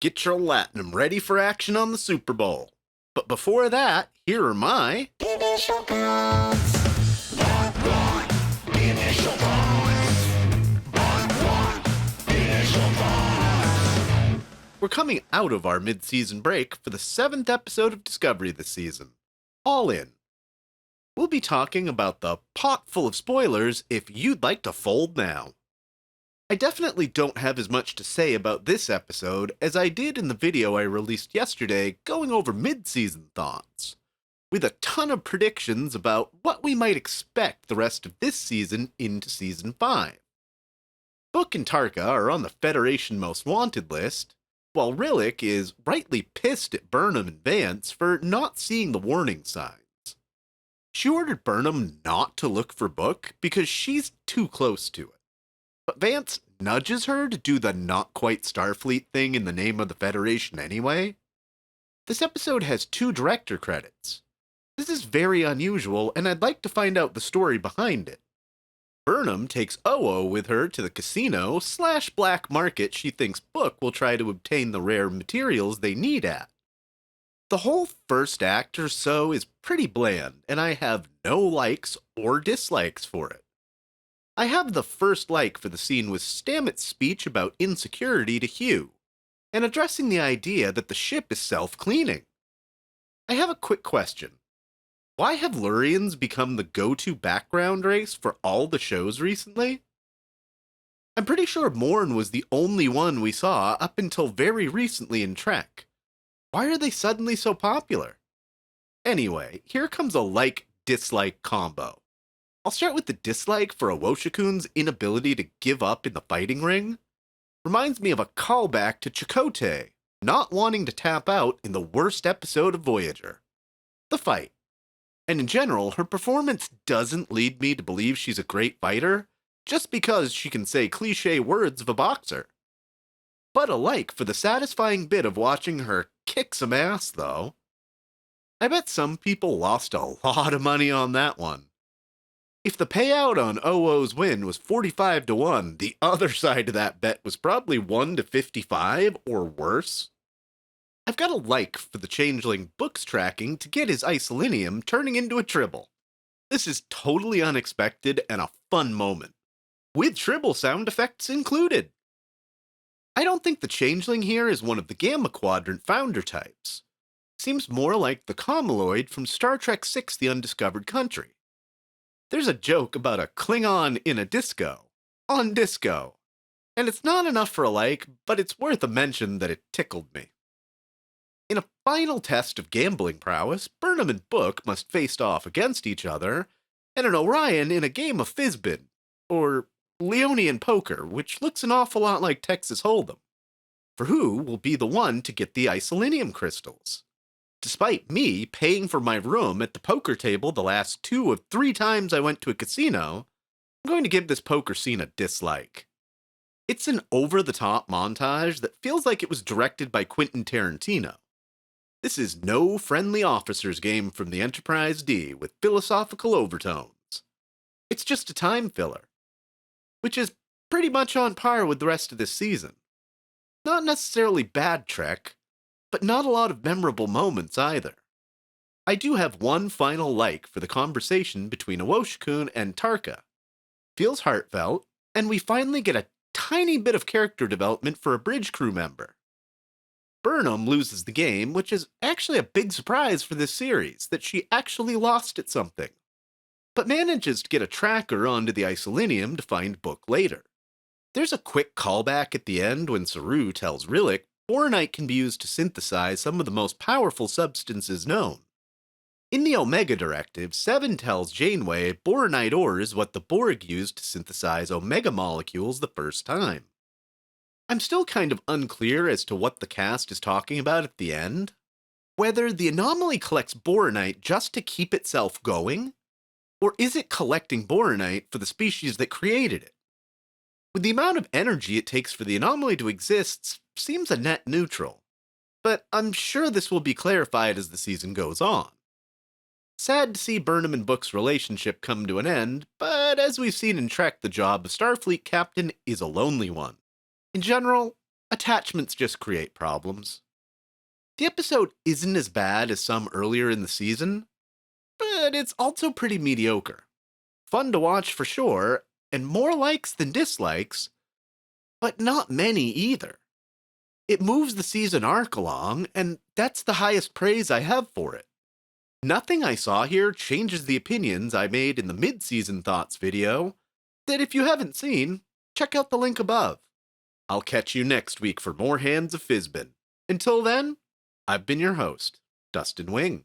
Get your Latinum ready for action on the Super Bowl. But before that, here are my Initial thoughts. Initial thoughts. Initial thoughts. We're coming out of our mid-season break for the 7th episode of Discovery this season. All in. We'll be talking about the pot full of spoilers if you'd like to fold now. I definitely don't have as much to say about this episode as I did in the video I released yesterday going over mid-season thoughts, with a ton of predictions about what we might expect the rest of this season into Season 5. Book and Tarka are on the Federation Most Wanted list, while Rilak is rightly pissed at Burnham and Vance for not seeing the warning signs. She ordered Burnham not to look for Book because she's too close to it. But Vance nudges her to do the not-quite Starfleet thing in the name of the Federation anyway. This episode has 2 director credits. This is very unusual, and I'd like to find out the story behind it. Burnham takes Oo with her to the casino/black market she thinks Book will try to obtain the rare materials they need at. The whole first act or so is pretty bland, and I have no likes or dislikes for it. I have the first like for the scene with Stamets' speech about insecurity to Hugh, and addressing the idea that the ship is self-cleaning. I have a quick question. Why have Lurians become the go-to background race for all the shows recently? I'm pretty sure Morn was the only one we saw up until very recently in Trek. Why are they suddenly so popular? Anyway, here comes a like-dislike combo. I'll start with the dislike for Awoshikun's inability to give up in the fighting ring. Reminds me of a callback to Chakotay, not wanting to tap out in the worst episode of Voyager. The fight. And in general, her performance doesn't lead me to believe she's a great fighter, just because she can say cliché words of a boxer. But a like for the satisfying bit of watching her kick some ass, though. I bet some people lost a lot of money on that one. If the payout on OO's win was 45-1, the other side of that bet was probably 1-55 or worse. I've got a like for the changeling Book's tracking to get his isolinium turning into a tribble. This is totally unexpected and a fun moment, with tribble sound effects included. I don't think the changeling here is one of the Gamma Quadrant founder types. Seems more like the Comaloid from Star Trek VI: The Undiscovered Country. There's a joke about a Klingon in a disco, on disco, and it's not enough for a like, but it's worth a mention that it tickled me. In a final test of gambling prowess, Burnham and Book must face off against each other, and an Orion in a game of Fizbin, or Leonian poker, which looks an awful lot like Texas Hold'em, for who will be the one to get the isolinium crystals. Despite me paying for my room at the poker table the last 2 of 3 times I went to a casino, I'm going to give this poker scene a dislike. It's an over-the-top montage that feels like it was directed by Quentin Tarantino. This is no friendly officers game from the Enterprise D with philosophical overtones. It's just a time filler, which is pretty much on par with the rest of this season. Not necessarily bad Trek, but not a lot of memorable moments either. I do have one final like for the conversation between Awoshikun and Tarka. Feels heartfelt, and we finally get a tiny bit of character development for a bridge crew member. Burnham loses the game, which is actually a big surprise for this series, that she actually lost at something, but manages to get a tracker onto the isolinium to find Book later. There's a quick callback at the end when Saru tells Rilak Boronite can be used to synthesize some of the most powerful substances known. In the Omega Directive, 7 tells Janeway Boronite ore is what the Borg used to synthesize Omega molecules the first time. I'm still kind of unclear as to what the cast is talking about at the end. Whether the anomaly collects Boronite just to keep itself going, or is it collecting Boronite for the species that created it? With the amount of energy it takes for the anomaly to exist, seems a net neutral, but I'm sure this will be clarified as the season goes on. Sad to see Burnham and Book's relationship come to an end, but as we've seen in Trek, the job of Starfleet captain is a lonely one. In general, a attachments just create problems. The episode isn't as bad as some earlier in the season, but it's also pretty mediocre. Fun to watch for sure, and more likes than dislikes, but not many either. It moves the season arc along, and that's the highest praise I have for it. Nothing I saw here changes the opinions I made in the mid-season thoughts video, that if you haven't seen, check out the link above. I'll catch you next week for more Hands of Fizbin. Until then, I've been your host, Dustin Wing.